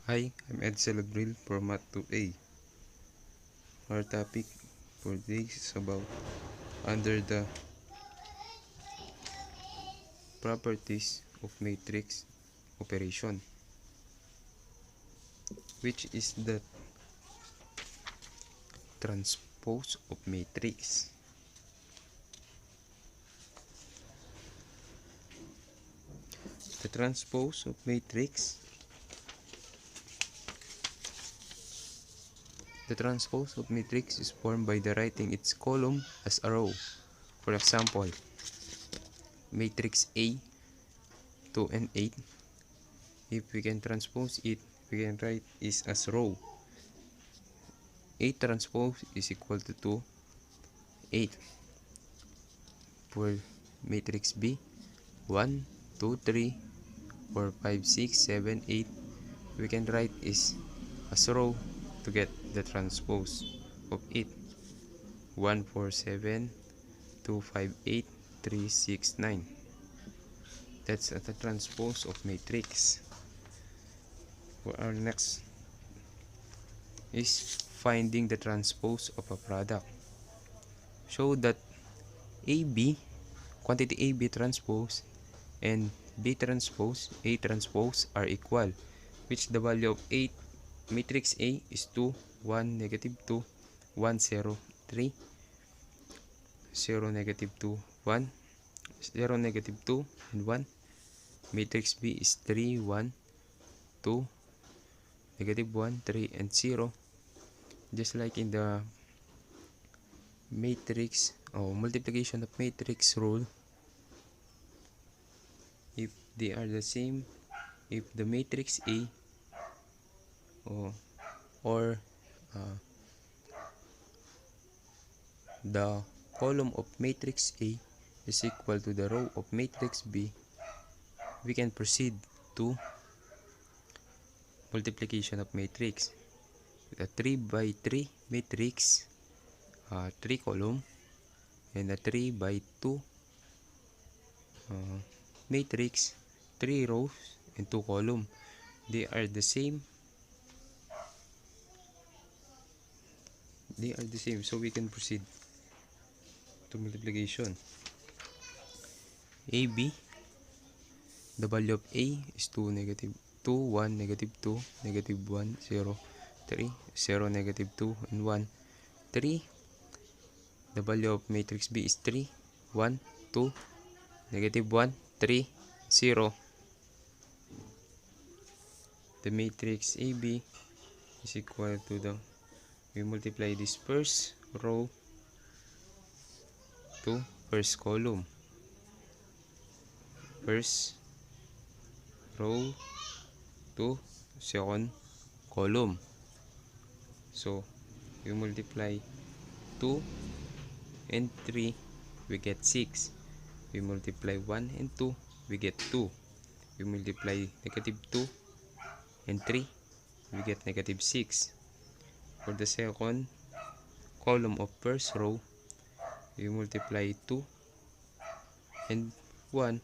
Hi, I'm Edsel Abril for Math 2A. Our topic for this is about under the properties of matrix operation, which is the transpose of matrix. The transpose of matrix is formed by the writing its column as a row. For example, matrix A 2 and 8. If we can transpose it, we can write it as row. 8 transpose is equal to 2, 8. For matrix B, 1, 2, 3, 4, 5, 6, 7, 8, we can write is as row to get the transpose of it. 1, 4, 7, 2, 5, 8, 3, 6, 9. That's the transpose of matrix. For our next is finding the transpose of a product. Show that AB, quantity AB transpose and B transpose, A transpose are equal, which the value of 8 matrix A is 2, 1, negative 2, 1, 0, 3, 0, negative 2, 1, 0, negative 2, and 1. Matrix B is 3, 1, 2, negative 1, 3, and 0. Just like in the matrix or multiplication of matrix rule, if they are the same, if the matrix A or the column of matrix A is equal to the row of matrix B, we can proceed to multiplication of matrix. A 3 by 3 matrix, 3 column, and a 3 by 2 matrix, 3 rows and 2 column. They are the same. So we can proceed to multiplication. AB, the value of A is 2, negative 2, 1, negative 2, negative 1, 0, 3, 0, negative 2, and 1, 3. The value of matrix B is 3, 1, 2, negative 1, 3, 0. The matrix AB is equal to we multiply this first row to first column. First row to second column. So we multiply 2 and 3, we get 6. We multiply 1 and 2, we get 2. We multiply negative 2 and 3, we get negative 6. For the second column of first row, we multiply 2 and 1,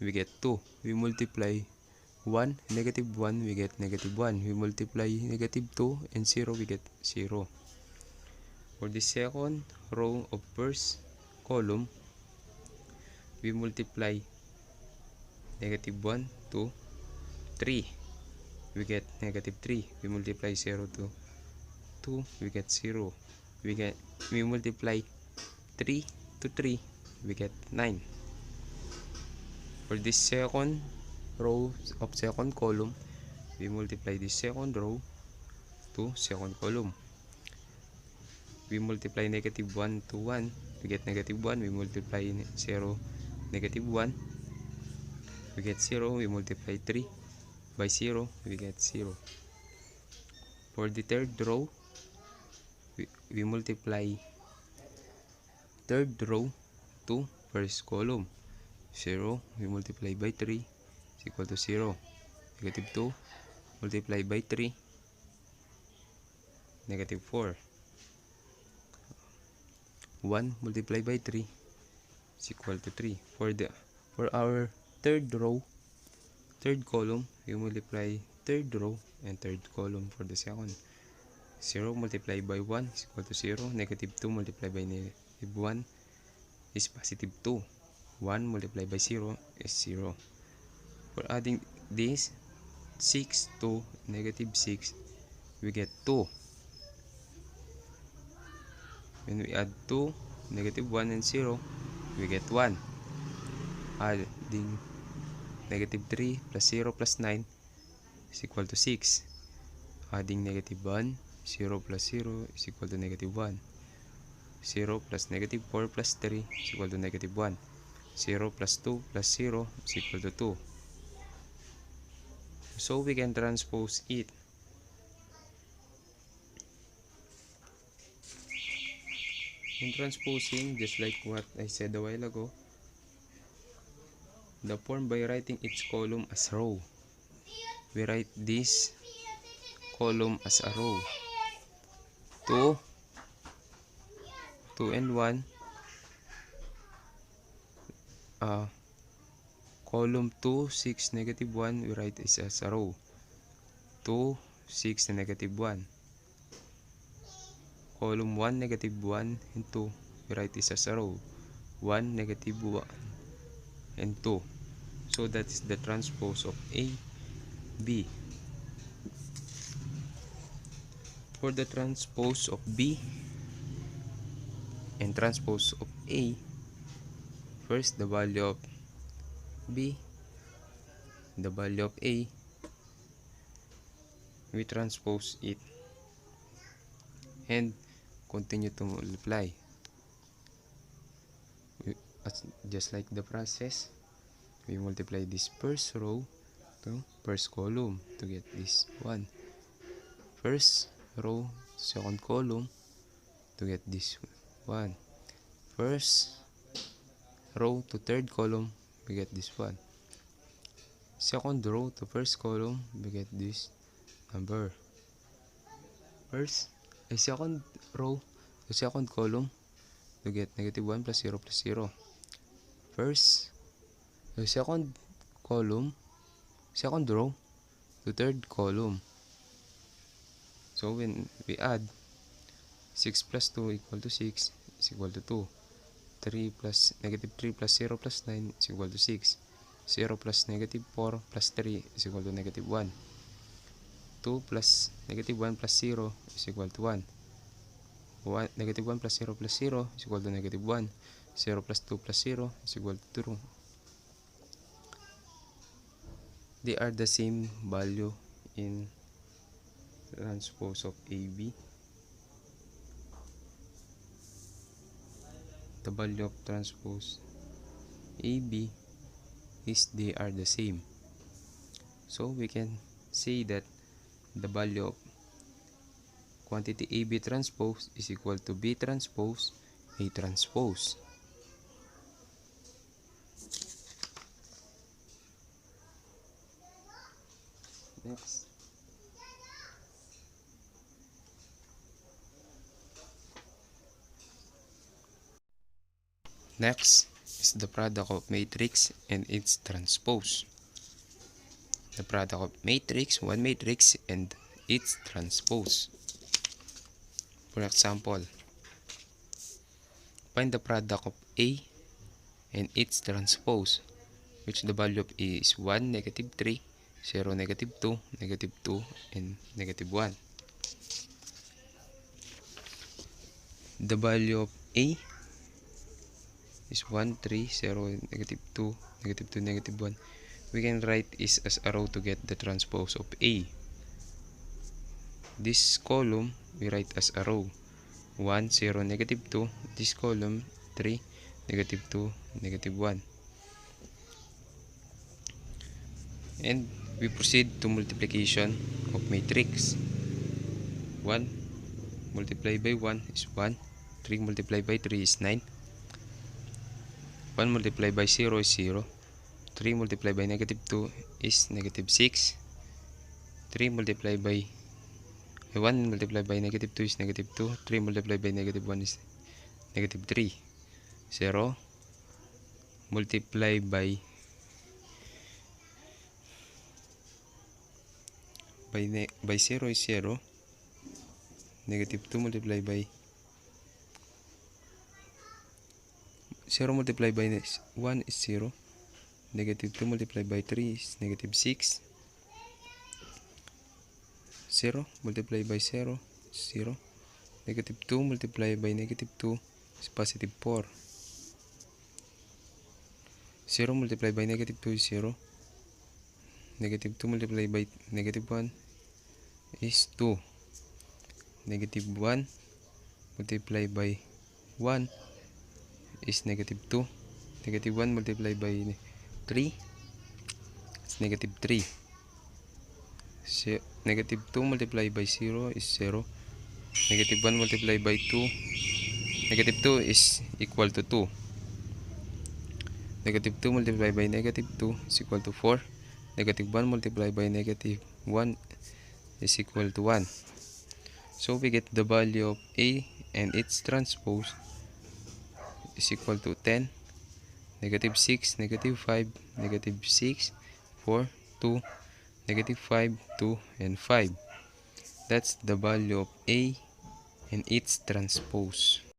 we get 2. We multiply 1, negative 1, we get negative 1. We multiply negative 2 and 0, we get 0. For the second row of first column, we multiply negative 1 to 3, we get negative 3. We multiply 0 to 2, we get 0. We multiply 3 to 3, we get 9. For this second row of second column, we multiply this second row to second column. We multiply negative 1 to 1, we get negative 1. We multiply 0, negative 1, we get 0. We multiply 3 by 0, we get 0. For the third row, we multiply third row to first column. 0, we multiply by 3 is equal to 0. Negative 2 multiplied by 3, negative 4. 1 multiplied by 3 is equal to 3. For our third row, third column, we multiply third row and third column for the second. 0 multiplied by 1 is equal to 0. Negative 2 multiplied by negative 1 is positive 2. 1 multiplied by 0 is 0. For adding this 6 to negative 6, we get 2. When we add 2, negative 1 and 0, we get 1. Adding negative 3 plus 0 plus 9 is equal to 6. Adding negative 1, 0 plus 0 is equal to negative 1. 0 plus negative 4 plus 3 is equal to negative 1. 0 plus 2 plus 0 is equal to 2. So we can transpose it. In transposing, just like what I said a while ago, the form by writing each column as row. We write this column as a row. 2 and 1. Column 2, 6, negative 1, we write this as a row. 2, 6, and negative 1. Column 1, negative 1, and 2, we write this as a row. 1, negative 1, and 2. So that is the transpose of A, B. For the transpose of B and transpose of A, first the value of B, the value of A, we transpose it and continue to multiply. Just like the process, we multiply this first row to first column to get this 1. First row to second column to get this 1. First row to third column, we get this 1. Second row to first column, we get this number. Second row to second column to get negative 1 plus 0 plus 0. Second row to third column. So when we add 6 plus 2 equal to 6 is equal to 2. Negative 3 plus 0 plus 9 is equal to 6. 0 plus negative 4 plus 3 is equal to negative 1. 2 plus negative 1 plus 0 is equal to 1. Negative 1 plus 0 plus 0 is equal to negative 1. 0 plus 2 plus 0 is equal to 2. They are the same value in transpose of AB. The value of transpose AB is they are the same. So we can say that the value of quantity AB transpose is equal to B transpose A transpose. Next is the product of matrix and its transpose. The product of matrix, one matrix, and its transpose. For example, find the product of A and its transpose, which the value of A is 1, negative 3, 0, negative 2, negative 2, and negative 1. The value of A is 1, 3, 0, negative 2, negative 2, negative 1. We can write this as a row to get the transpose of A. This column we write as a row. 1, 0, negative 2. This column 3, negative 2, negative 1. And we proceed to multiplication of matrix. 1 multiplied by 1 is 1. 3 multiplied by 3 is 9. 1 multiplied by 0 is 0. 3 multiplied by negative 2 is negative 6. 1 multiplied by negative 2 is negative 2. 3 multiplied by negative 1 is negative 3. 0 multiplied by by 0 is 0. Negative 2 multiplied by 0 multiplied by 1 is 0. Negative 2 multiplied by 3 is negative 6. 0 multiplied by 0 is 0. Negative 2 multiplied by negative 2 is positive 4. 0 multiplied by negative 2 is 0. Negative 2 multiplied by negative 1 is 2. Negative 1 multiplied by 1 is negative 2. Negative 1 multiplied by 3 is negative 3. Negative 2 multiplied by 0 is 0. Negative 1 multiplied by 2, negative 2 is equal to 2. Negative 2 multiplied by negative 2 is equal to 4. Negative 1 multiplied by negative 1 is equal to 1. So we get the value of A and its transpose is equal to 10, negative 6, negative 5, negative 6, 4, 2, negative 5, 2, and 5. That's the value of A and its transpose.